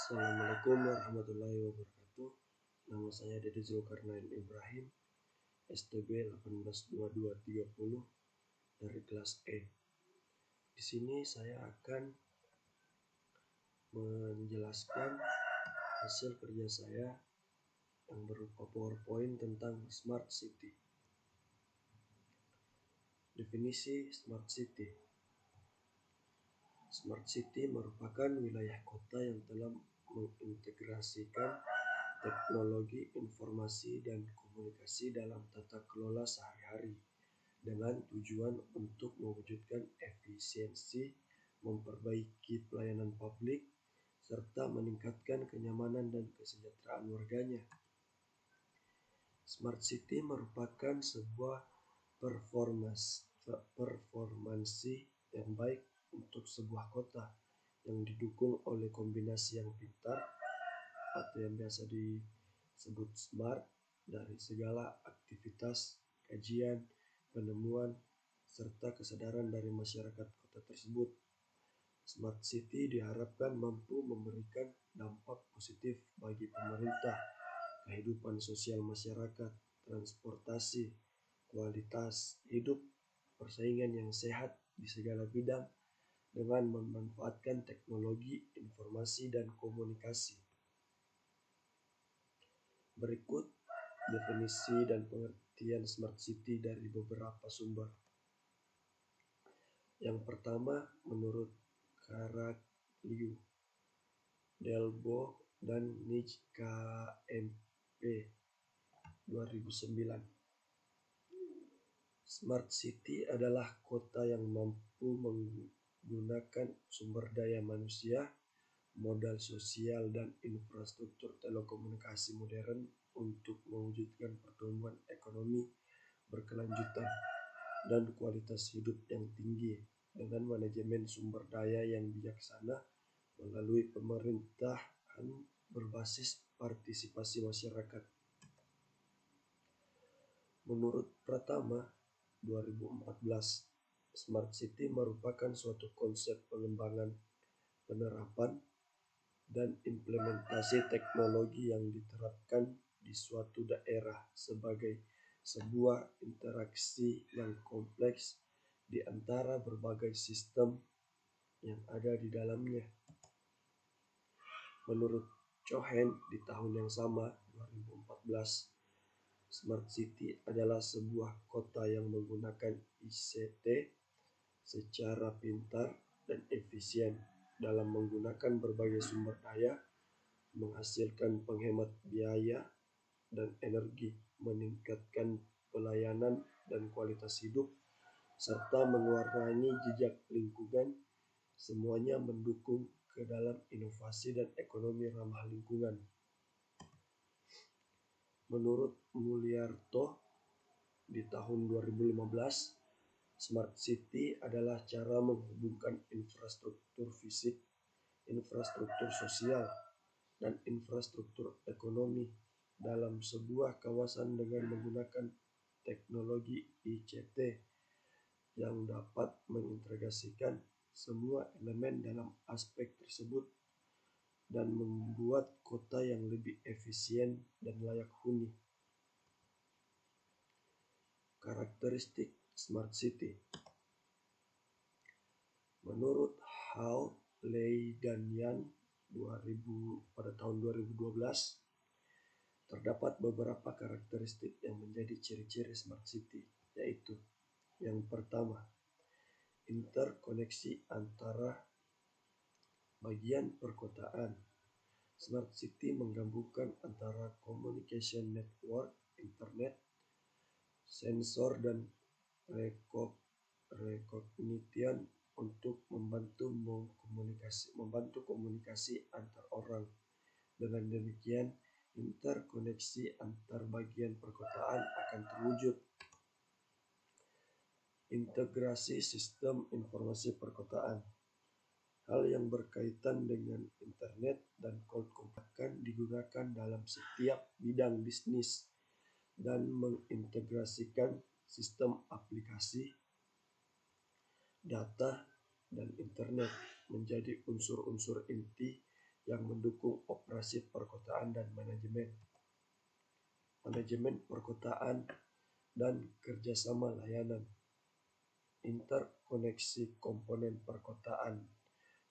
Assalamualaikum warahmatullahi wabarakatuh. Nama saya Dede Zulkarnain Ibrahim, STB 182230 dari kelas E. Di sini saya akan menjelaskan hasil kerja saya yang berupa PowerPoint tentang Smart City. Definisi Smart City. Smart City merupakan wilayah kota yang telah mengintegrasikan teknologi informasi dan komunikasi dalam tata kelola sehari-hari dengan tujuan untuk mewujudkan efisiensi, memperbaiki pelayanan publik, serta meningkatkan kenyamanan dan kesejahteraan warganya. Smart City merupakan sebuah performansi yang baik untuk sebuah kota yang didukung oleh kombinasi yang pintar atau yang biasa disebut smart dari segala aktivitas, kajian, penemuan, serta kesadaran dari masyarakat kota tersebut. Smart City diharapkan mampu memberikan dampak positif bagi pemerintah, kehidupan sosial masyarakat, transportasi, kualitas hidup, persaingan yang sehat di segala bidang dengan memanfaatkan teknologi, informasi, dan komunikasi. Berikut definisi dan pengertian Smart City dari beberapa sumber. Yang pertama, menurut Caraglio, Delbo, dan Nij KMP 2009. Smart City adalah kota yang mampu menggunakan sumber daya manusia, modal sosial, dan infrastruktur telekomunikasi modern untuk mewujudkan pertumbuhan ekonomi berkelanjutan dan kualitas hidup yang tinggi dengan manajemen sumber daya yang bijaksana melalui pemerintahan berbasis partisipasi masyarakat. Menurut Pratama 2014, Smart City merupakan suatu konsep pengembangan, penerapan, dan implementasi teknologi yang diterapkan di suatu daerah sebagai sebuah interaksi yang kompleks di antara berbagai sistem yang ada di dalamnya. Menurut Cohen di tahun yang sama, 2014, Smart City adalah sebuah kota yang menggunakan ICT secara pintar dan efisien dalam menggunakan berbagai sumber daya, menghasilkan penghemat biaya dan energi, meningkatkan pelayanan dan kualitas hidup, serta mewarnai jejak lingkungan, semuanya mendukung ke dalam inovasi dan ekonomi ramah lingkungan. Menurut Mulyarto di tahun 2015, Smart City adalah cara menghubungkan infrastruktur fisik, infrastruktur sosial, dan infrastruktur ekonomi dalam sebuah kawasan dengan menggunakan teknologi ICT yang dapat mengintegrasikan semua elemen dalam aspek tersebut dan membuat kota yang lebih efisien dan layak huni. Karakteristik Smart City. Menurut Hao, Lei, dan Yan pada tahun 2012, terdapat beberapa karakteristik yang menjadi ciri-ciri Smart City, yaitu yang pertama, interkoneksi antara bagian perkotaan. Smart City menggabungkan antara communication network, internet, sensor, dan recognition untuk membantu komunikasi antar orang. Dengan demikian, interkoneksi antar bagian perkotaan akan terwujud. Integrasi sistem informasi perkotaan. Hal yang berkaitan dengan internet dan cloud computing digunakan dalam setiap bidang bisnis dan mengintegrasikan sistem aplikasi, data, dan internet menjadi unsur-unsur inti yang mendukung operasi perkotaan dan manajemen perkotaan dan kerjasama layanan, interkoneksi komponen perkotaan,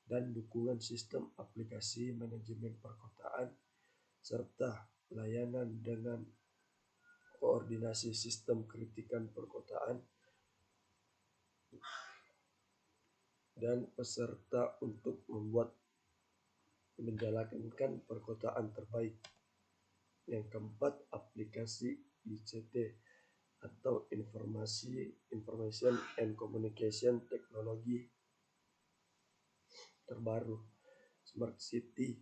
dan dukungan sistem aplikasi manajemen perkotaan, serta layanan dengan koordinasi sistem kritikan perkotaan dan peserta untuk menjalankan perkotaan terbaik. Yang keempat, aplikasi ICT atau Information and Communication Technology terbaru. Smart City,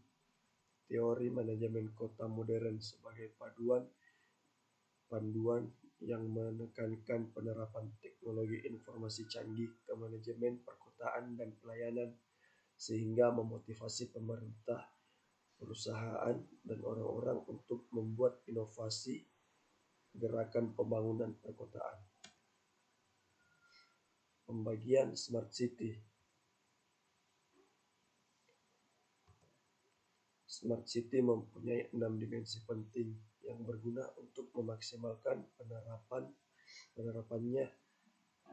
teori manajemen kota modern sebagai panduan yang menekankan penerapan teknologi informasi canggih ke manajemen perkotaan dan pelayanan, sehingga memotivasi pemerintah, perusahaan, dan orang-orang untuk membuat inovasi gerakan pembangunan perkotaan. Pembagian Smart City. Smart City mempunyai 6 dimensi penting yang berguna untuk memaksimalkan penerapannya,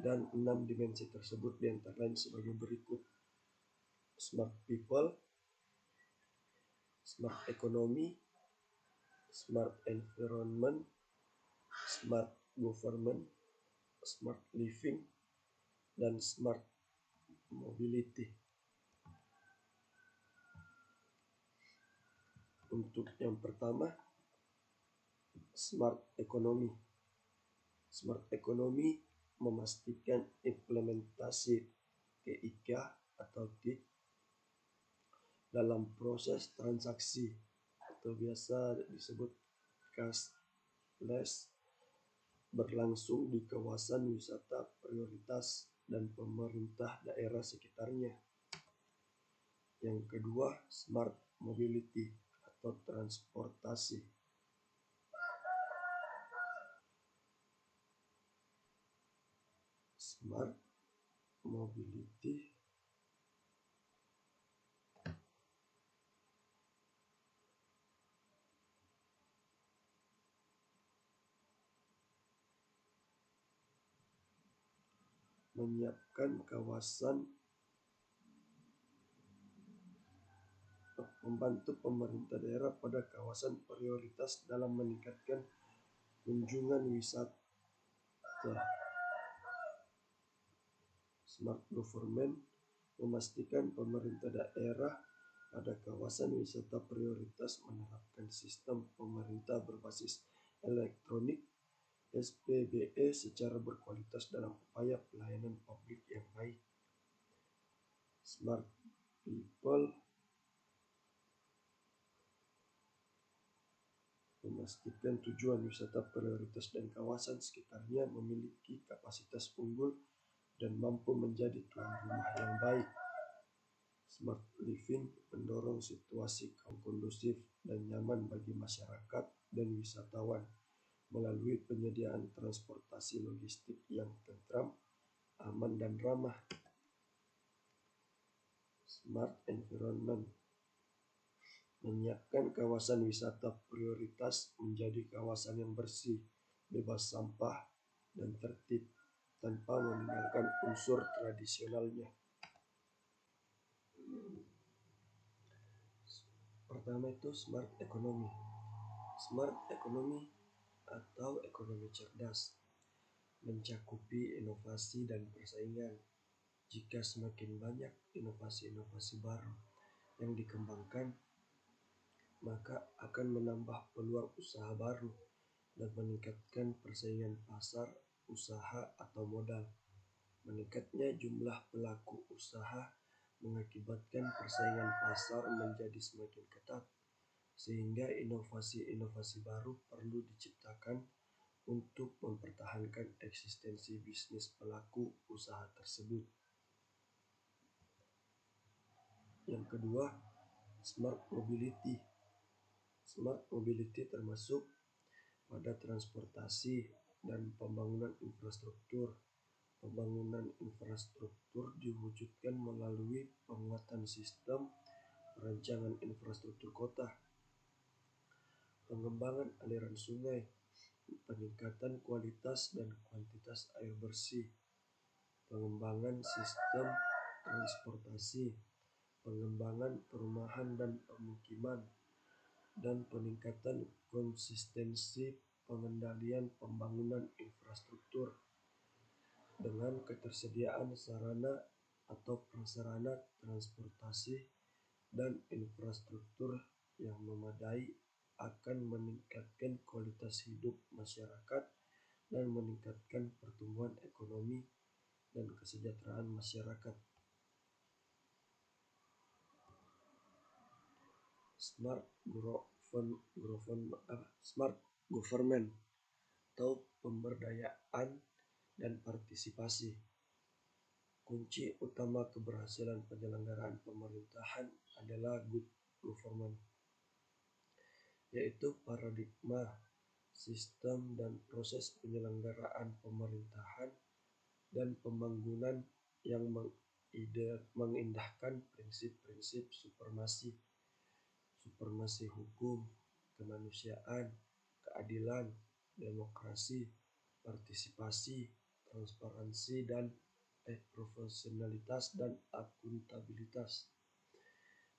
dan 6 dimensi tersebut diantara lain sebagai berikut: Smart People, Smart Economy, Smart Environment, Smart Government, Smart Living, dan Smart Mobility. Untuk yang pertama, Smart Economy. Smart Economy memastikan implementasi TIK atau TIC dalam proses transaksi atau biasa disebut cashless berlangsung di kawasan wisata prioritas dan pemerintah daerah sekitarnya. Yang kedua, Smart Mobility atau transportasi. Smart Mobility membantu pemerintah daerah pada kawasan prioritas dalam meningkatkan kunjungan wisata. Smart Government memastikan pemerintah daerah pada kawasan wisata prioritas menerapkan sistem pemerintah berbasis elektronik SPBE secara berkualitas dalam upaya pelayanan publik yang baik. Smart People memastikan tujuan wisata prioritas dan kawasan sekitarnya memiliki kapasitas unggul dan mampu menjadi tuan rumah yang baik. Smart Living mendorong situasi kondusif dan nyaman bagi masyarakat dan wisatawan melalui penyediaan transportasi logistik yang tentram, aman, dan ramah. Smart Environment menyiapkan kawasan wisata prioritas menjadi kawasan yang bersih, bebas sampah, dan tertib tanpa meninggalkan unsur tradisionalnya. Pertama itu Smart Economy. Smart Economy atau ekonomi cerdas mencakupi inovasi dan persaingan. Jika semakin banyak inovasi-inovasi baru yang dikembangkan, maka akan menambah peluang usaha baru dan meningkatkan persaingan pasar usaha atau modal. Meningkatnya jumlah pelaku usaha mengakibatkan persaingan pasar menjadi semakin ketat, sehingga inovasi-inovasi baru perlu diciptakan untuk mempertahankan eksistensi bisnis pelaku usaha tersebut. Yang kedua, Smart Mobility. Smart Mobility termasuk pada transportasi dan pembangunan infrastruktur. Pembangunan infrastruktur diwujudkan melalui penguatan sistem perancangan infrastruktur kota, pengembangan aliran sungai, peningkatan kualitas dan kuantitas air bersih, pengembangan sistem transportasi, pengembangan perumahan dan pemukiman, dan peningkatan konsistensi pengendalian pembangunan infrastruktur dengan ketersediaan sarana atau prasarana transportasi dan infrastruktur yang memadai akan meningkatkan kualitas hidup masyarakat dan meningkatkan pertumbuhan ekonomi dan kesejahteraan masyarakat. Smart government atau pemberdayaan dan partisipasi. Kunci utama keberhasilan penyelenggaraan pemerintahan adalah good government, yaitu paradigma, sistem dan proses penyelenggaraan pemerintahan dan pembangunan yang mengindahkan prinsip-prinsip supremasi hukum, kemanusiaan, keadilan, demokrasi, partisipasi, transparansi dan profesionalitas dan akuntabilitas,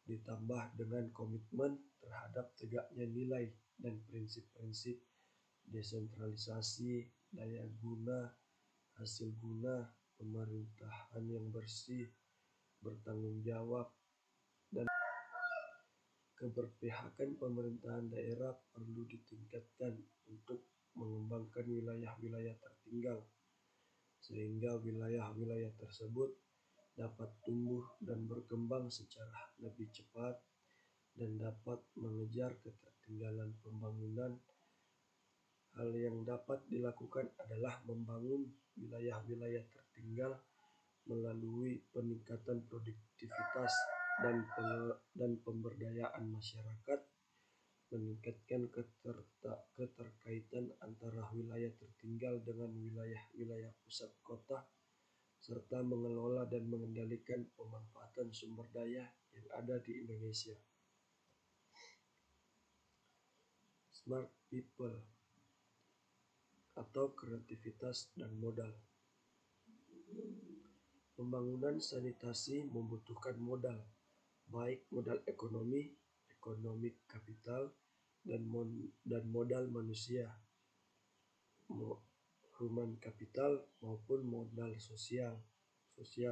ditambah dengan komitmen terhadap tegaknya nilai dan prinsip-prinsip desentralisasi, daya guna, hasil guna, pemerintahan yang bersih, bertanggung jawab, dan keberpihakan pemerintahan daerah perlu ditingkatkan untuk mengembangkan wilayah-wilayah tertinggal, sehingga wilayah-wilayah tersebut dapat tumbuh dan berkembang secara lebih cepat dan dapat mengejar ketertinggalan pembangunan. Hal yang dapat dilakukan adalah membangun wilayah-wilayah tertinggal melalui peningkatan produktivitas dan pemberdayaan masyarakat, meningkatkan keterkaitan antara wilayah tertinggal dengan wilayah-wilayah pusat kota, serta mengelola dan mengendalikan pemanfaatan sumber daya yang ada di Indonesia. Smart people atau kreativitas dan modal. Pembangunan sanitasi membutuhkan modal, baik modal ekonomi, economic capital, dan modal manusia, human capital, maupun modal social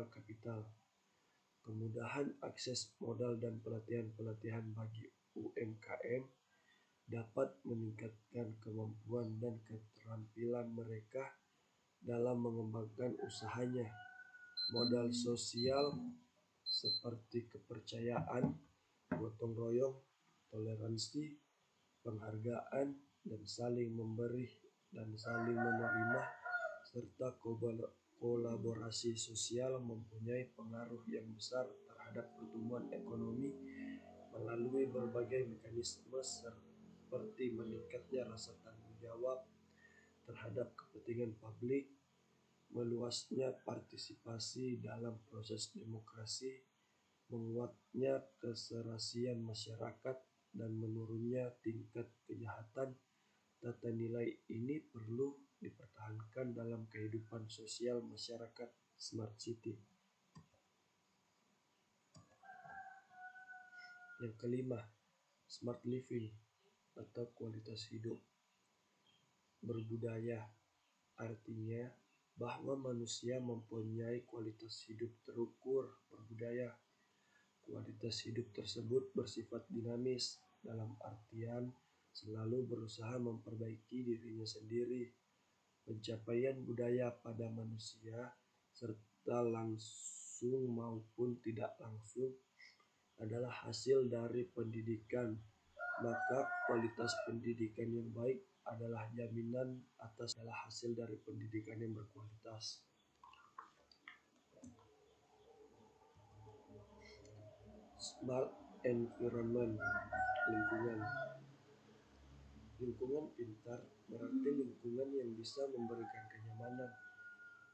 capital. Kemudahan akses modal dan pelatihan-pelatihan bagi UMKM dapat meningkatkan kemampuan dan keterampilan mereka dalam mengembangkan usahanya. Modal sosial seperti kepercayaan, gotong royong, toleransi, penghargaan, dan saling memberi dan saling menerima, serta kolaborasi sosial mempunyai pengaruh yang besar terhadap pertumbuhan ekonomi melalui berbagai mekanisme seperti meningkatnya rasa tanggung jawab terhadap kepentingan publik, meluasnya partisipasi dalam proses demokrasi, menguatnya keserasian masyarakat, dan menurunnya tingkat kejahatan. Tata nilai ini perlu dipertahankan dalam kehidupan sosial masyarakat Smart City. Yang kelima, smart living atau kualitas hidup berbudaya, artinya bahwa manusia mempunyai kualitas hidup terukur berbudaya. Kualitas hidup tersebut bersifat dinamis, dalam artian selalu berusaha memperbaiki dirinya sendiri. Pencapaian budaya pada manusia, serta langsung maupun tidak langsung, adalah hasil dari pendidikan. Maka kualitas pendidikan yang baik adalah jaminan atas hasil dari pendidikan yang berkualitas. Smart environment, lingkungan. Lingkungan pintar berarti lingkungan yang bisa memberikan kenyamanan,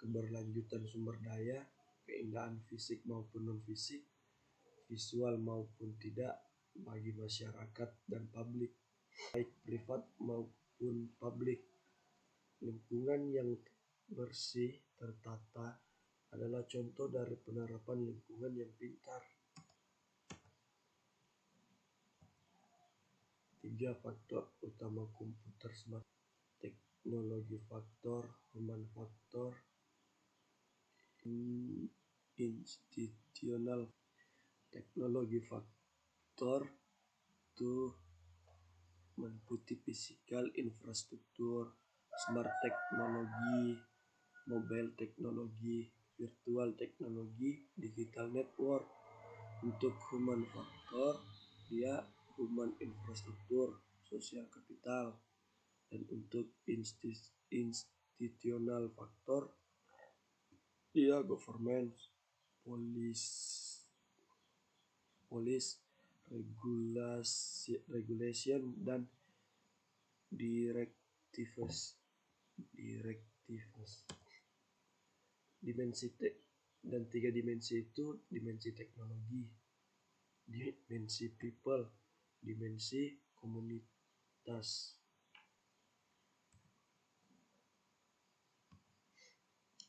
keberlanjutan sumber daya, keindahan fisik maupun non-fisik, visual maupun tidak, bagi masyarakat dan publik. baik privat maupun publik. Lingkungan yang bersih, tertata adalah contoh dari penerapan lingkungan yang pintar. 3 faktor utama komputer smart: teknologi faktor, human faktor, institutional. Teknologi faktor itu meliputi physical infrastruktur, smart teknologi, mobile teknologi, virtual teknologi, digital network. Untuk human faktor, dia human infrastruktur, sosial kapital. Dan untuk institutional faktor, dia government, police, regulation, dan directives. Dan 3 dimensi itu dimensi teknologi, dimensi people, dimensi komunitas.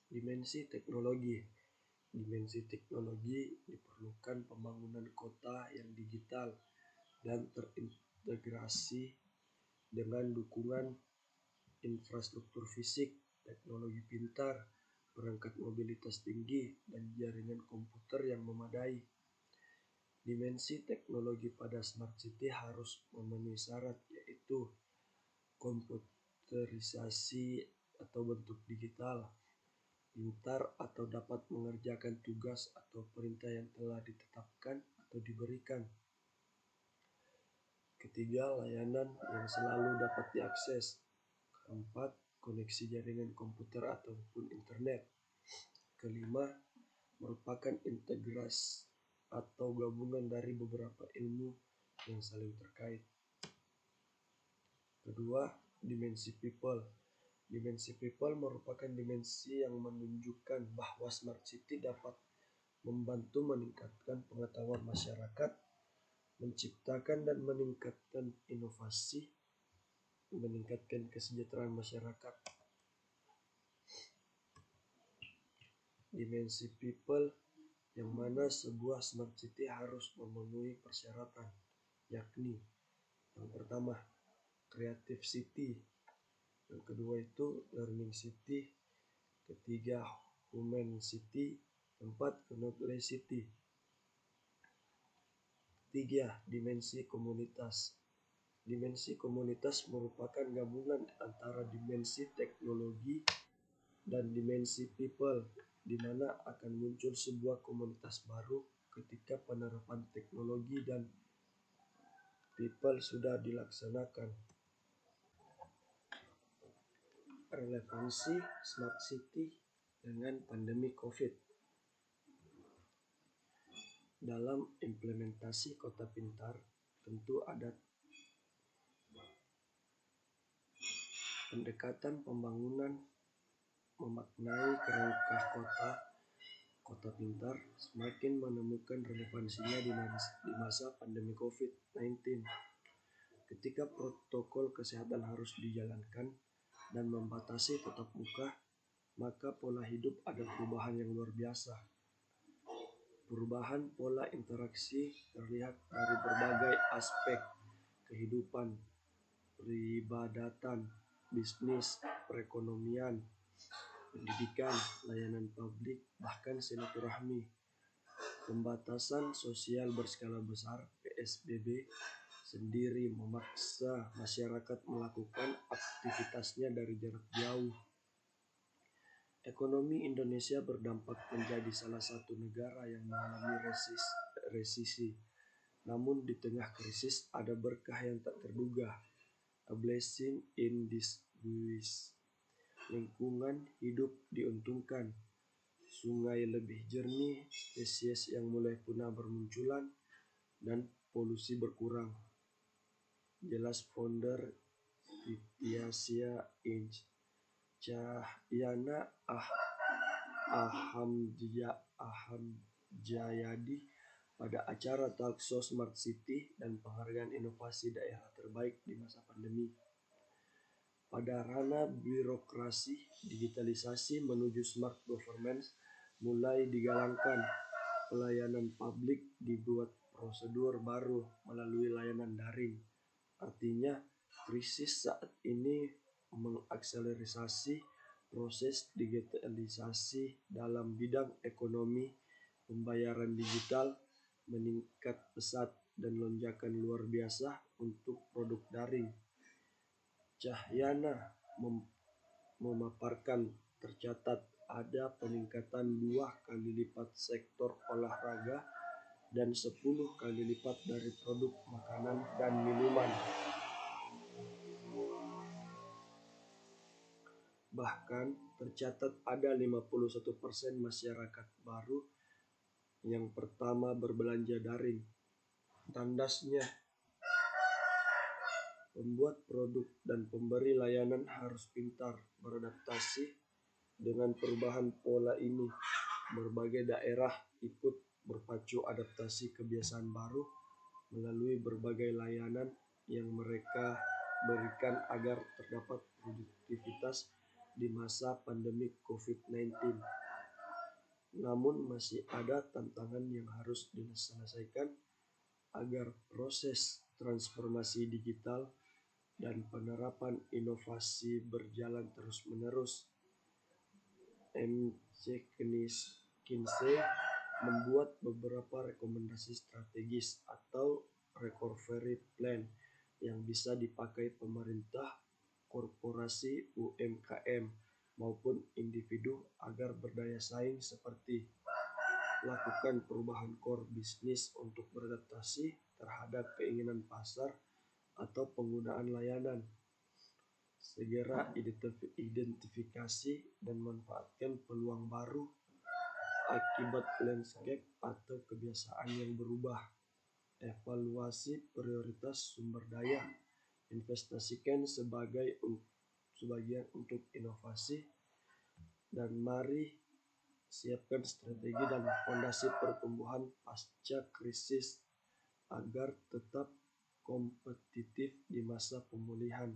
Dimensi teknologi. Dimensi teknologi diperlukan pembangunan kota yang digital dan terintegrasi dengan dukungan infrastruktur fisik, teknologi pintar, perangkat mobilitas tinggi, dan jaringan komputer yang memadai. Dimensi teknologi pada smart city harus memenuhi syarat, yaitu komputerisasi atau bentuk digital, pintar atau dapat mengerjakan tugas atau perintah yang telah ditetapkan atau diberikan. Ketiga, layanan yang selalu dapat diakses. Keempat, koneksi jaringan komputer ataupun internet. Kelima, merupakan integrasi atau gabungan dari beberapa ilmu yang saling terkait. Kedua, dimensi people. Dimensi people merupakan dimensi yang menunjukkan bahwa smart city dapat membantu meningkatkan pengetahuan masyarakat, menciptakan dan meningkatkan inovasi, meningkatkan kesejahteraan masyarakat. Dimensi people, yang mana sebuah smart city harus memenuhi persyaratan, yakni yang pertama, creative city, yang kedua itu learning city, ketiga human city, keempat knowledge city. Tiga, dimensi komunitas. Dimensi komunitas merupakan gabungan antara dimensi teknologi dan dimensi people, di mana akan muncul sebuah komunitas baru ketika penerapan teknologi dan people sudah dilaksanakan. Relevansi smart city dengan pandemi COVID. Dalam implementasi kota pintar, tentu ada pendekatan pembangunan memaknai kerangka kota pintar semakin menemukan relevansinya di masa pandemi COVID-19. Ketika protokol kesehatan harus dijalankan dan membatasi tatap muka, maka pola hidup ada perubahan yang luar biasa. Perubahan pola interaksi terlihat dari berbagai aspek kehidupan, peribadatan, bisnis, perekonomian, pendidikan, layanan publik, bahkan silaturahmi. Pembatasan sosial berskala besar (PSBB) sendiri memaksa masyarakat melakukan aktivitasnya dari jarak jauh. Ekonomi Indonesia berdampak menjadi salah satu negara yang mengalami resesi. Namun di tengah krisis ada berkah yang tak terduga. A blessing in disguise. Lingkungan hidup diuntungkan. Sungai lebih jernih, spesies yang mulai punah bermunculan, dan polusi berkurang. Jelas founder Vidyasia Inc. Cahyana Ahamjayadi pada acara Talkshow Smart City dan penghargaan inovasi daerah terbaik di masa pandemi. Pada ranah birokrasi, digitalisasi menuju smart governance mulai digalangkan. Pelayanan publik dibuat prosedur baru melalui layanan daring. Artinya, krisis saat ini mengakselerasi proses digitalisasi dalam bidang ekonomi. Pembayaran digital meningkat pesat dan lonjakan luar biasa untuk produk daring. Cahyana memaparkan tercatat ada peningkatan 2 kali lipat sektor olahraga dan 10 kali lipat dari produk makanan dan minuman. Bahkan tercatat ada 51% masyarakat baru yang pertama berbelanja daring. Tandasnya, pembuat produk dan pemberi layanan harus pintar beradaptasi dengan perubahan pola ini. Berbagai daerah ikut berpacu adaptasi kebiasaan baru melalui berbagai layanan yang mereka berikan agar terdapat produktivitas di masa pandemi COVID-19. Namun masih ada tantangan yang harus diselesaikan agar proses transformasi digital dan penerapan inovasi berjalan terus-menerus. McKinsey membuat beberapa rekomendasi strategis atau recovery plan yang bisa dipakai pemerintah, korporasi, UMKM, maupun individu agar berdaya saing, seperti lakukan perubahan core bisnis untuk beradaptasi terhadap keinginan pasar atau penggunaan layanan. Segera identifikasi dan manfaatkan peluang baru akibat landscape atau kebiasaan yang berubah. Evaluasi prioritas sumber daya, investasikan sebagian untuk inovasi, dan mari siapkan strategi dan fondasi pertumbuhan pasca krisis agar tetap kompetitif di masa pemulihan.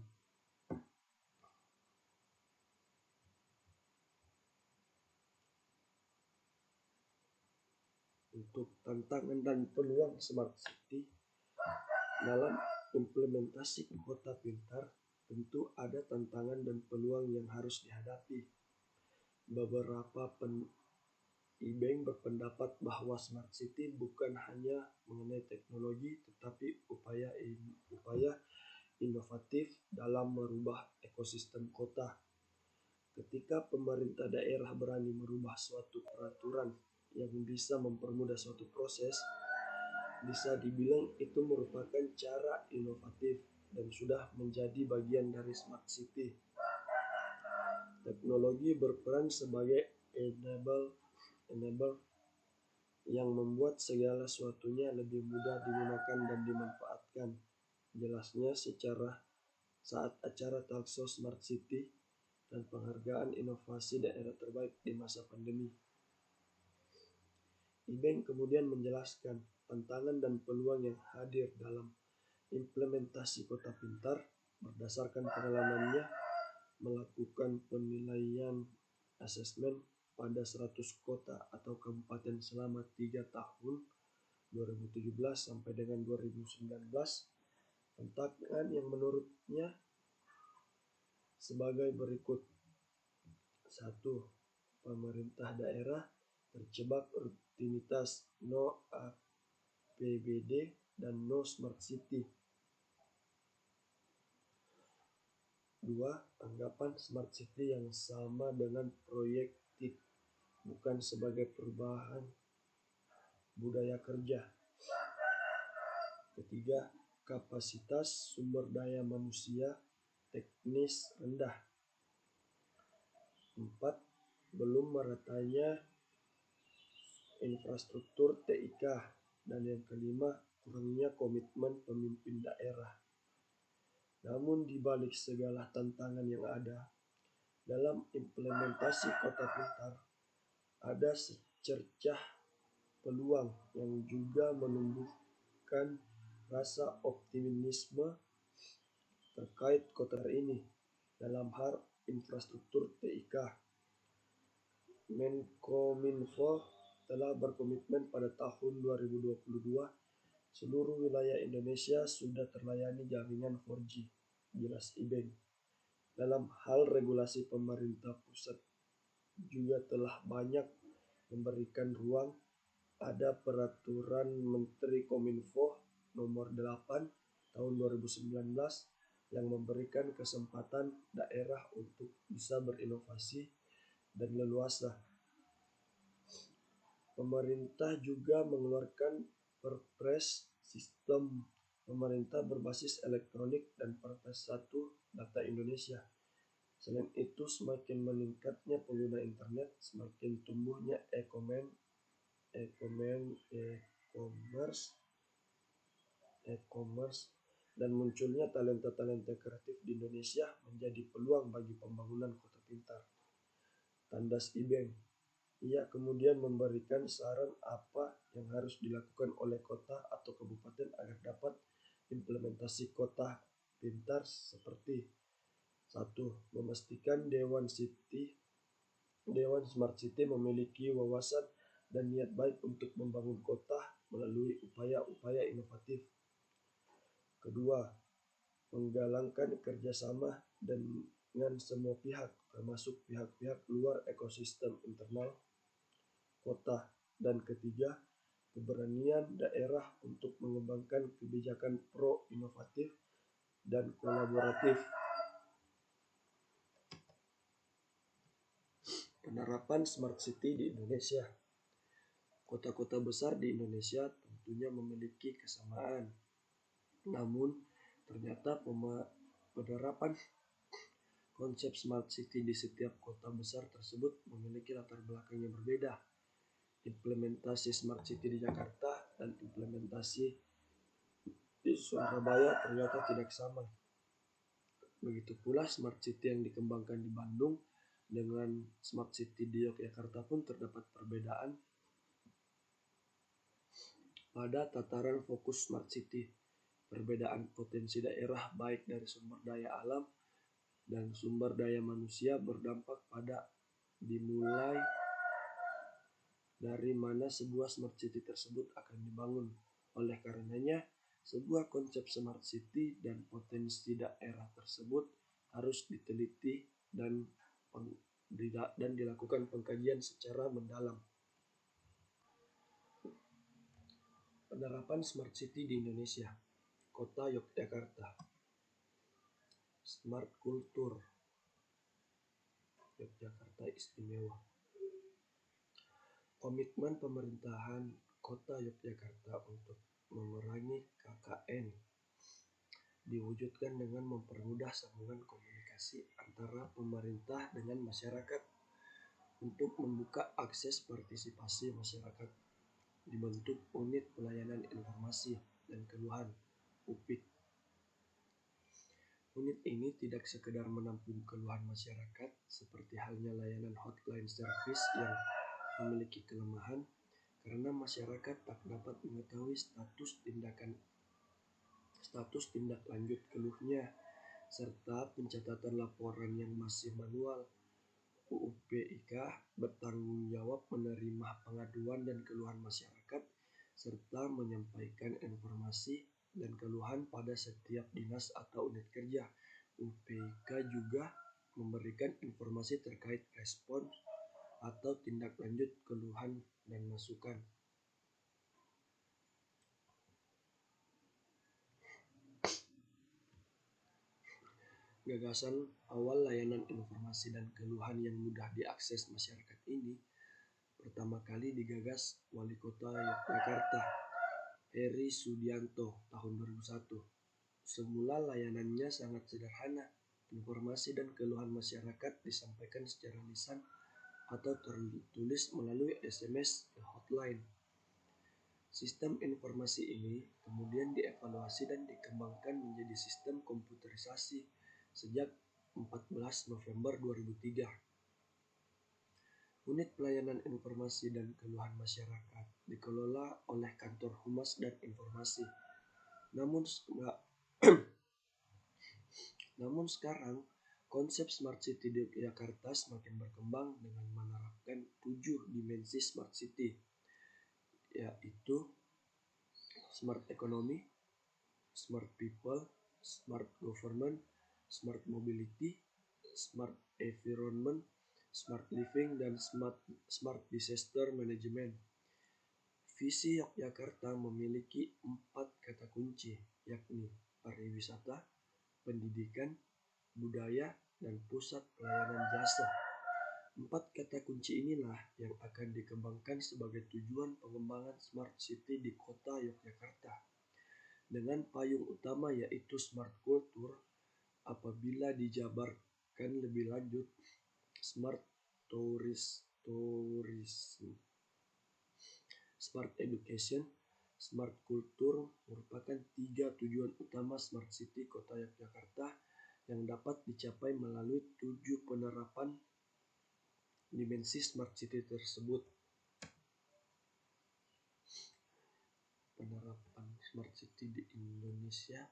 Untuk tantangan dan peluang Smart City dalam implementasi kota pintar, tentu ada tantangan dan peluang yang harus dihadapi. Beberapa IBank berpendapat bahwa Smart City bukan hanya mengenai teknologi, tetapi upaya inovatif dalam merubah ekosistem kota. Ketika pemerintah daerah berani merubah suatu peraturan yang bisa mempermudah suatu proses, bisa dibilang itu merupakan cara inovatif dan sudah menjadi bagian dari Smart City. Teknologi berperan sebagai enabler yang membuat segala sesuatunya lebih mudah digunakan dan dimanfaatkan. Jelasnya saat acara Talkshow Smart City dan penghargaan inovasi daerah terbaik di masa pandemi. IBank kemudian menjelaskan tantangan dan peluang yang hadir dalam implementasi kota pintar berdasarkan pengalamannya melakukan penilaian asesmen pada 100 kota atau kabupaten selama 3 tahun 2017 sampai dengan 2019. Tantangan yang menurutnya sebagai berikut. 1. Pemerintah daerah terjebak rutinitas, no APBD dan no Smart City. 2. Anggapan Smart City yang sama dengan proyektif, bukan sebagai perubahan budaya kerja. 3. Kapasitas sumber daya manusia teknis rendah. 4. Belum meratanya infrastruktur TIK. Dan yang kelima, kurangnya komitmen pemimpin daerah. Namun di balik segala tantangan yang ada dalam implementasi kota pintar, ada secercah peluang yang juga menumbuhkan rasa optimisme terkait kota ini. Dalam hal infrastruktur TIK, Menkominfo telah berkomitmen pada tahun 2022 seluruh wilayah Indonesia sudah terlayani jaringan 4G, jelas IBEN. Dalam hal regulasi, pemerintah pusat juga telah banyak memberikan ruang. Ada peraturan Menteri Kominfo nomor 8 tahun 2019 yang memberikan kesempatan daerah untuk bisa berinovasi dan leluasa. Pemerintah juga mengeluarkan Perpres Sistem Pemerintah Berbasis Elektronik dan Perpres 1 Data Indonesia. Selain itu, semakin meningkatnya pengguna internet, semakin tumbuhnya e-commerce, dan munculnya talenta-talenta kreatif di Indonesia menjadi peluang bagi pembangunan kota pintar. Tandas IBEN. Ia kemudian memberikan saran apa yang harus dilakukan oleh kota atau kabupaten agar dapat implementasi kota pintar seperti 1. Memastikan Dewan Smart City memiliki wawasan dan niat baik untuk membangun kota melalui upaya-upaya inovatif. Kedua, menggalangkan kerjasama dengan semua pihak, termasuk pihak-pihak luar ekosistem internal kota. Dan ketiga, keberanian daerah untuk mengembangkan kebijakan pro-inovatif dan kolaboratif. Penerapan Smart City di Indonesia. Kota-kota besar di Indonesia tentunya memiliki kesamaan. Namun, ternyata penerapan konsep Smart City di setiap kota besar tersebut memiliki latar belakang yang berbeda. Implementasi Smart City di Jakarta dan implementasi di Surabaya ternyata tidak sama. Begitu pula Smart City yang dikembangkan di Bandung dengan Smart City di Yogyakarta pun terdapat perbedaan pada tataran fokus Smart City. Perbedaan potensi daerah baik dari sumber daya alam dan sumber daya manusia berdampak pada dimulai dari mana sebuah Smart City tersebut akan dibangun. Oleh karenanya, sebuah konsep Smart City dan potensi daerah tersebut harus diteliti dan dilakukan pengkajian secara mendalam. Penerapan Smart City di Indonesia. Kota Yogyakarta. Smart Kultur. Yogyakarta Istimewa. Komitmen pemerintahan Kota Yogyakarta untuk memerangi KKN diwujudkan dengan mempermudah sambungan komunikasi antara pemerintah dengan masyarakat untuk membuka akses partisipasi masyarakat. Dibentuk Unit Pelayanan Informasi dan Keluhan (UPIK). Unit ini tidak sekedar menampung keluhan masyarakat seperti halnya layanan hotline service yang memiliki kelemahan karena masyarakat tak dapat mengetahui status tindak lanjut keluhnya serta pencatatan laporan yang masih manual. UPIK bertanggung jawab menerima pengaduan dan keluhan masyarakat serta menyampaikan informasi dan keluhan pada setiap dinas atau unit kerja. UPIK juga memberikan informasi terkait respons atau tindak lanjut keluhan dan masukan. Gagasan awal layanan informasi dan keluhan yang mudah diakses masyarakat ini pertama kali digagas Wali Kota Yogyakarta, Heri Sudianto, tahun 2001. Semula layanannya sangat sederhana. Informasi dan keluhan masyarakat disampaikan secara lisan atau tertulis melalui SMS ke hotline. Sistem informasi ini kemudian dievaluasi dan dikembangkan menjadi sistem komputerisasi sejak 14 November 2003. Unit Pelayanan Informasi dan Keluhan Masyarakat dikelola oleh Kantor Humas dan Informasi. Namun sekarang konsep Smart City di Yogyakarta semakin berkembang dengan menerapkan 7 dimensi Smart City, yaitu Smart Economy, Smart People, Smart Government, Smart Mobility, Smart Environment, Smart Living, dan Smart Disaster Management. Visi Yogyakarta memiliki 4 kata kunci, yakni pariwisata, pendidikan, budaya, dan pusat pelayanan jasa. 4 kata kunci inilah yang akan dikembangkan sebagai tujuan pengembangan Smart City di kota Yogyakarta. Dengan payung utama yaitu Smart Culture, apabila dijabarkan lebih lanjut, Smart Tourism, Smart Education, Smart Culture merupakan 3 tujuan utama Smart City Kota Yogyakarta yang dapat dicapai melalui 7 penerapan dimensi Smart City tersebut. Penerapan Smart City di Indonesia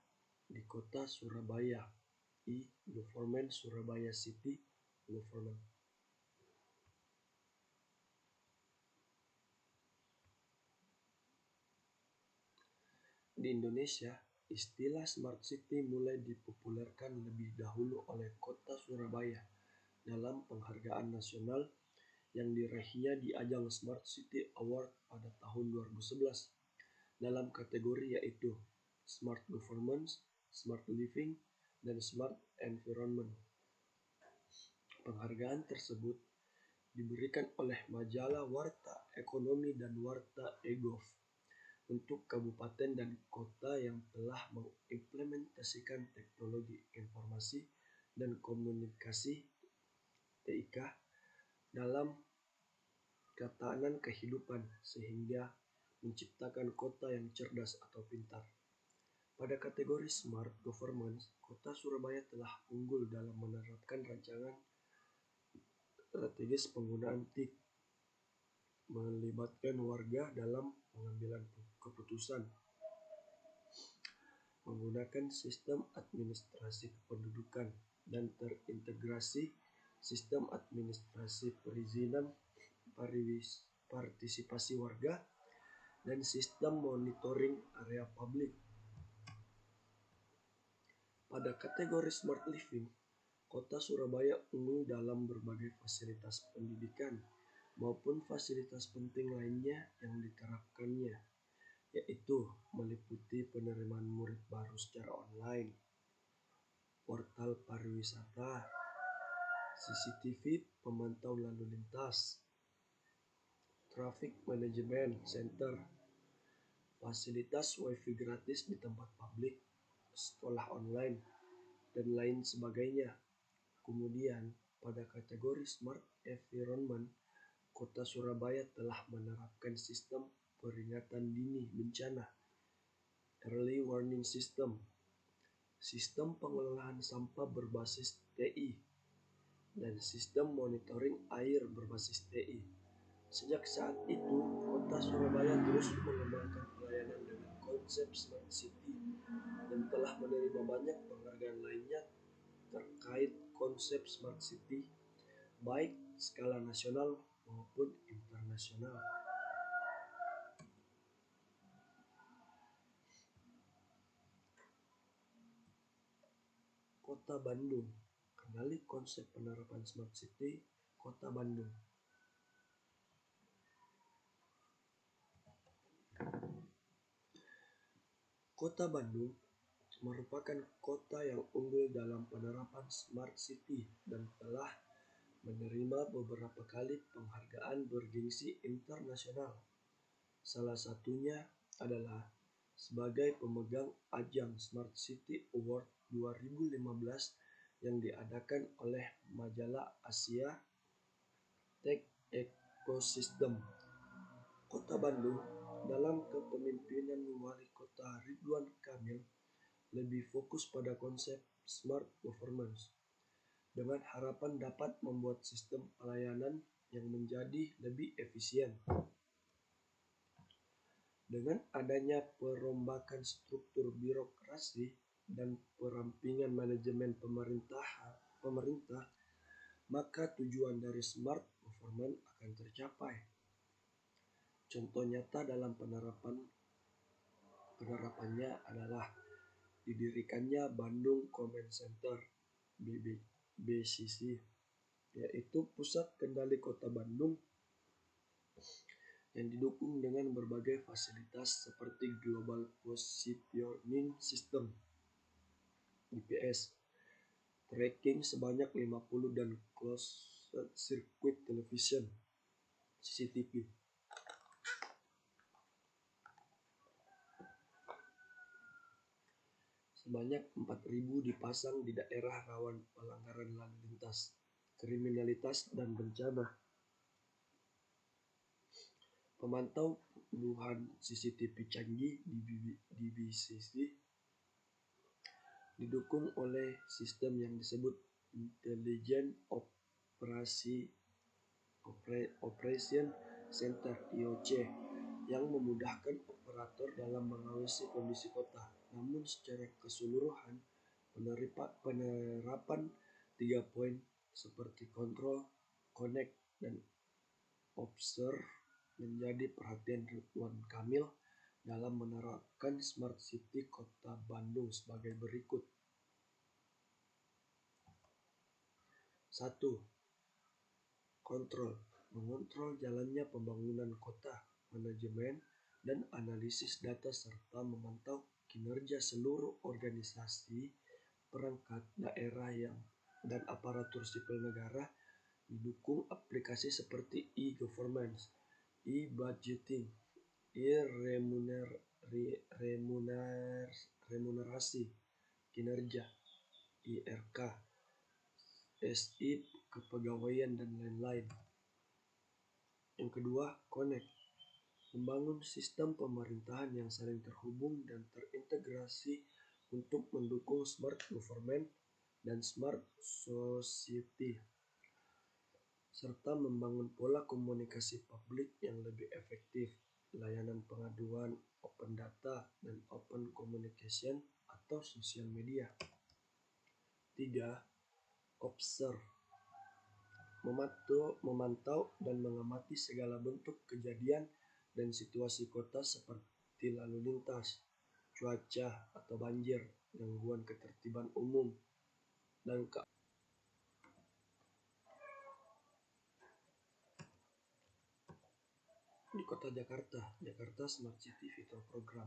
di Kota Surabaya. Government Surabaya City Government. Di Indonesia, istilah Smart City mulai dipopulerkan lebih dahulu oleh Kota Surabaya dalam penghargaan nasional yang diraihnya di ajang Smart City Award pada tahun 2011 dalam kategori yaitu Smart Governance, Smart Living, dan Smart Environment. Penghargaan tersebut diberikan oleh majalah Warta Ekonomi dan Warta E-Gov untuk kabupaten dan kota yang telah mengimplementasikan teknologi informasi dan komunikasi (TIK) dalam tatanan kehidupan sehingga menciptakan kota yang cerdas atau pintar. Pada kategori Smart Governance, Kota Surabaya telah unggul dalam menerapkan rancangan strategis penggunaan TIK, melibatkan warga dalam pengambilan keputusan, menggunakan sistem administrasi kependudukan, dan terintegrasi sistem administrasi perizinan, partisipasi warga, dan sistem monitoring area publik. Pada kategori Smart Living, Kota Surabaya unggul dalam berbagai fasilitas pendidikan maupun fasilitas penting lainnya yang diterapkannya, yaitu meliputi penerimaan murid baru secara online, portal pariwisata, CCTV pemantau lalu lintas, traffic management center, fasilitas wifi gratis di tempat publik, sekolah online, dan lain sebagainya. Kemudian, pada kategori Smart Environment, Kota Surabaya telah menerapkan sistem peringatan dini bencana, Early Warning System, sistem pengelolaan sampah berbasis TI, dan sistem monitoring air berbasis TI. Sejak saat itu, Kota Surabaya terus mengembangkan pelayanan dengan konsep Smart City dan telah menerima banyak penghargaan lainnya terkait konsep Smart City, baik skala nasional maupun internasional. Kota Bandung. Kenali konsep penerapan Smart City Kota Bandung. Kota Bandung merupakan kota yang unggul dalam penerapan Smart City dan telah menerima beberapa kali penghargaan bergengsi internasional. Salah satunya adalah sebagai pemegang ajang Smart City Award 2015 yang diadakan oleh majalah Asia Tech Ecosystem. Kota Bandung dalam kepemimpinan Wali Kota Ridwan Kamil lebih fokus pada konsep Smart Governance dengan harapan dapat membuat sistem pelayanan yang menjadi lebih efisien. Dengan adanya perombakan struktur birokrasi dan perampingan manajemen pemerintah, maka tujuan dari smart government akan tercapai. Contoh nyata dalam penerapannya adalah didirikannya Bandung Comment Center (BCC), yaitu pusat kendali Kota Bandung yang didukung dengan berbagai fasilitas seperti Global Positioning System (GPS), tracking sebanyak 50 dan closed circuit television (CCTV). Sebanyak 4.000 dipasang di daerah rawan pelanggaran lalu lintas, kriminalitas, dan bencana. Pemantau puluhan CCTV canggih di BCC didukung oleh sistem yang disebut Intelligent Operation Center (IOC) yang memudahkan operator dalam mengawasi kondisi kota. Namun secara keseluruhan, penerapan 3 poin seperti control, connect, dan observe menjadi perhatian Ridwan Kamil dalam menerapkan Smart City Kota Bandung sebagai berikut. 1. Kontrol. Mengontrol jalannya pembangunan kota, manajemen, dan analisis data serta memantau kinerja seluruh organisasi perangkat daerah dan aparatur sipil negara. Didukung aplikasi seperti e-governance, e-budgeting, remunerasi kinerja, IRK, SI kepegawaian, dan lain-lain. Yang kedua, connect. Membangun sistem pemerintahan yang saling terhubung dan terintegrasi untuk mendukung smart government dan smart society, serta membangun pola komunikasi publik yang lebih efektif, layanan pengaduan, open data, dan open communication atau sosial media. 3. Observe. Memantau dan mengamati segala bentuk kejadian dan situasi kota seperti lalu lintas, cuaca atau banjir, gangguan ketertiban umum, dan di Kota Jakarta Smart City Vital Program.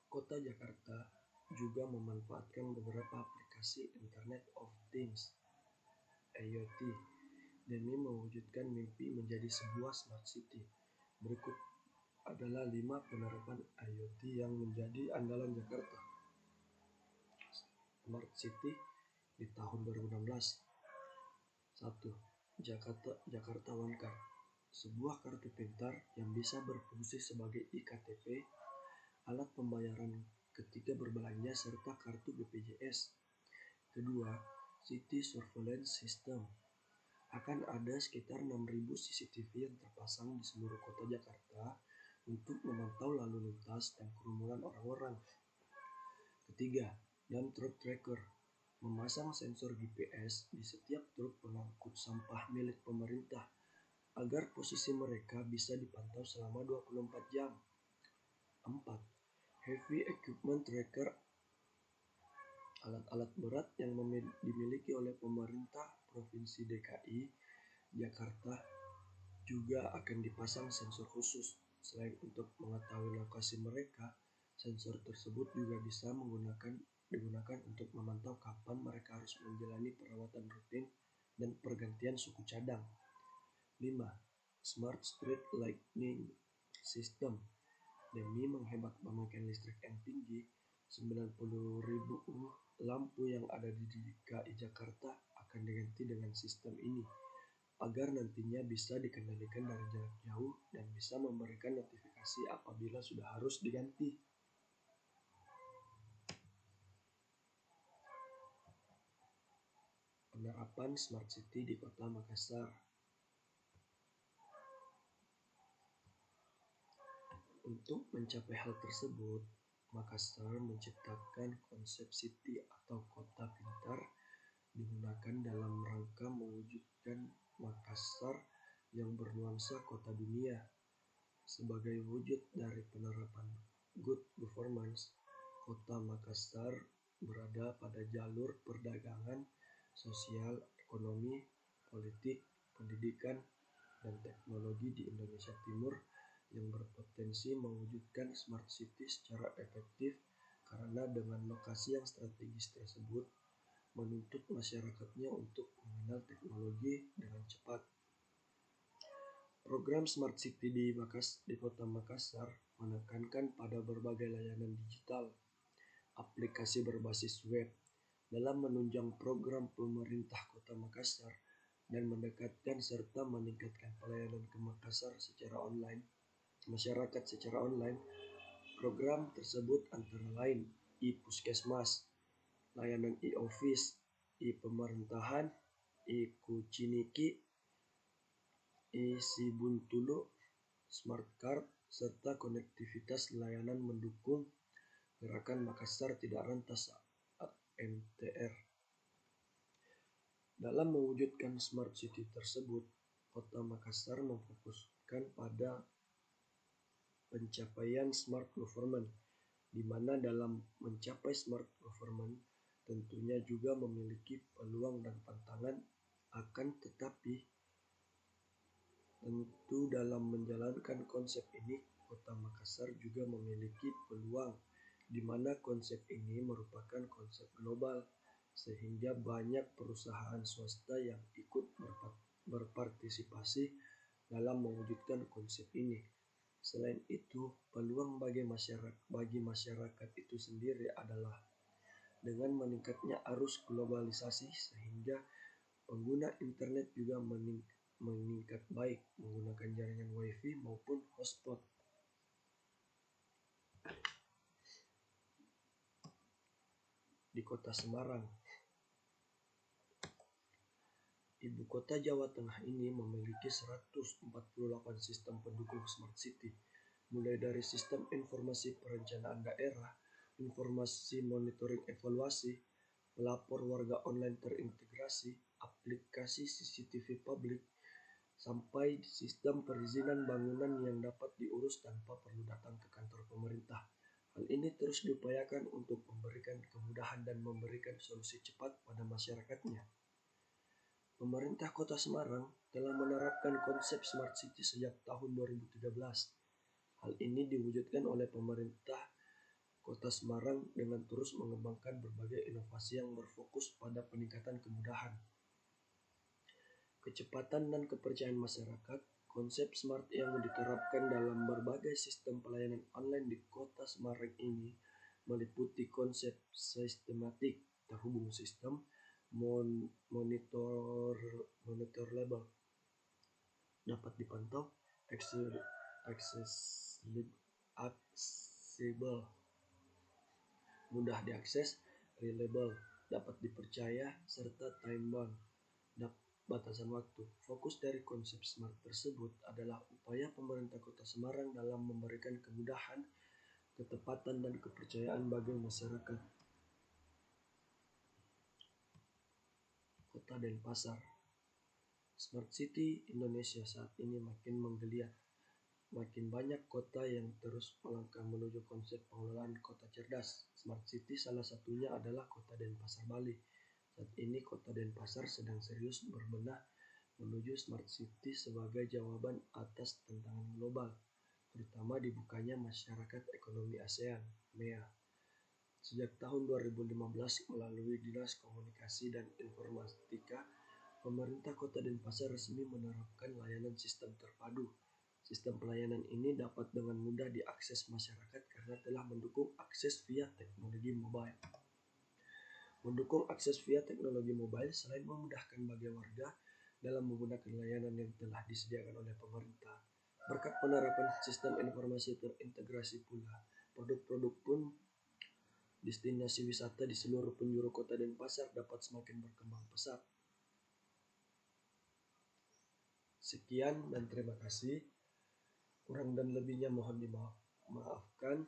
Kota Jakarta juga memanfaatkan beberapa aplikasi Internet of Things (IoT) demi mewujudkan mimpi menjadi sebuah smart city. Berikut adalah 5 penerapan IoT yang menjadi andalan Jakarta Smart City di tahun 2016. 1. Jakarta One Card, sebuah kartu pintar yang bisa berfungsi sebagai iKTP, alat pembayaran ketika berbelanja, serta kartu BPJS. Kedua, City Surveillance System. Akan ada sekitar 6.000 CCTV yang terpasang di seluruh kota Jakarta untuk memantau lalu lintas dan kerumunan orang-orang. Ketiga, Dump Truck Tracker. Memasang sensor GPS di setiap truk pengangkut sampah milik pemerintah agar posisi mereka bisa dipantau selama 24 jam. 4. Heavy Equipment Tracker. Alat-alat berat yang dimiliki oleh pemerintah Provinsi DKI Jakarta juga akan dipasang sensor khusus. Selain untuk mengetahui lokasi mereka, sensor tersebut juga bisa digunakan untuk memantau kapan mereka harus menjalani perawatan rutin dan pergantian suku cadang. 5. Smart Street Lighting System. Demi menghemat pemakaian listrik yang tinggi, 90.000 lampu yang ada di DKI Jakarta akan diganti dengan sistem ini, agar nantinya bisa dikendalikan dari jarak jauh dan bisa memberikan notifikasi apabila sudah harus diganti. Penerapan Smart City di Kota Makassar. Untuk mencapai hal tersebut, Makassar menciptakan konsep city atau kota pintar digunakan dalam rangka mewujudkan Makassar yang bernuansa kota dunia. Sebagai wujud dari penerapan good governance, Kota Makassar berada pada jalur perdagangan, sosial, ekonomi, politik, pendidikan, dan teknologi di Indonesia Timur yang berpotensi mewujudkan smart city secara efektif karena dengan lokasi yang strategis tersebut menuntut masyarakatnya untuk mengenal teknologi dengan cepat. Program Smart City di Kota Makassar menekankan pada berbagai layanan digital, aplikasi berbasis web, dalam menunjang program pemerintah Kota Makassar dan mendekatkan serta meningkatkan pelayanan ke masyarakat secara online. Program tersebut antara lain e-Puskesmas, layanan e-Office, e-Pemerintahan, e-Kuciniki, e-Sibuntulu, Smart Card, serta konektivitas layanan mendukung gerakan Makassar Tidak Rentas (MTR). Dalam mewujudkan Smart City tersebut, Kota Makassar memfokuskan pada pencapaian Smart Government, di mana dalam mencapai Smart Government tentunya juga memiliki peluang dan tantangan, akan tetapi tentu dalam menjalankan konsep ini, Kota Makassar juga memiliki peluang, di mana konsep ini merupakan konsep global, sehingga banyak perusahaan swasta yang ikut berpartisipasi dalam mewujudkan konsep ini. Selain itu, peluang bagi masyarakat itu sendiri adalah dengan meningkatnya arus globalisasi sehingga pengguna internet juga meningkat baik menggunakan jaringan wifi maupun hotspot. Di Kota Semarang, Ibu kota Jawa Tengah ini memiliki 148 sistem pendukung Smart City, mulai dari sistem informasi perencanaan daerah, informasi monitoring evaluasi, pelapor warga online terintegrasi, aplikasi CCTV publik, sampai sistem perizinan bangunan yang dapat diurus tanpa perlu datang ke kantor pemerintah. Hal ini terus diupayakan untuk memberikan kemudahan dan memberikan solusi cepat pada masyarakatnya. Pemerintah Kota Semarang telah menerapkan konsep Smart City sejak tahun 2013. Hal ini diwujudkan oleh pemerintah Kota Semarang dengan terus mengembangkan berbagai inovasi yang berfokus pada peningkatan kemudahan, kecepatan, dan kepercayaan masyarakat. Konsep Smart yang diterapkan dalam berbagai sistem pelayanan online di Kota Semarang ini meliputi konsep sistematik terhubung sistem, monitor label, dapat dipantau, aksesibel, mudah diakses, reliable, dapat dipercaya, serta time-bound, batasan waktu. Fokus dari konsep Smart tersebut adalah upaya pemerintah Kota Semarang dalam memberikan kemudahan, ketepatan, dan kepercayaan bagi masyarakat. Kota Denpasar. Smart City Indonesia saat ini makin menggeliat. Makin banyak kota yang terus melangkah menuju konsep pengelolaan kota cerdas. Smart City salah satunya adalah Kota Denpasar, Bali. Saat ini Kota Denpasar sedang serius berbenah menuju Smart City sebagai jawaban atas tantangan global, terutama dibukanya Masyarakat Ekonomi ASEAN (MEA). Sejak tahun 2015 melalui Dinas Komunikasi dan Informatika, pemerintah Kota Denpasar resmi menerapkan layanan sistem terpadu. Sistem pelayanan ini dapat dengan mudah diakses masyarakat karena telah mendukung akses via teknologi mobile. Mendukung akses via teknologi mobile selain memudahkan bagi warga dalam menggunakan layanan yang telah disediakan oleh pemerintah. Berkat penerapan sistem informasi terintegrasi pula, produk-produk pun destinasi wisata di seluruh penjuru Kota Denpasar dapat semakin berkembang pesat. Sekian dan terima kasih. Kurang dan lebihnya mohon dimaafkan.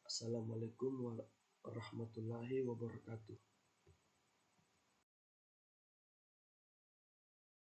Assalamualaikum warahmatullahi wabarakatuh.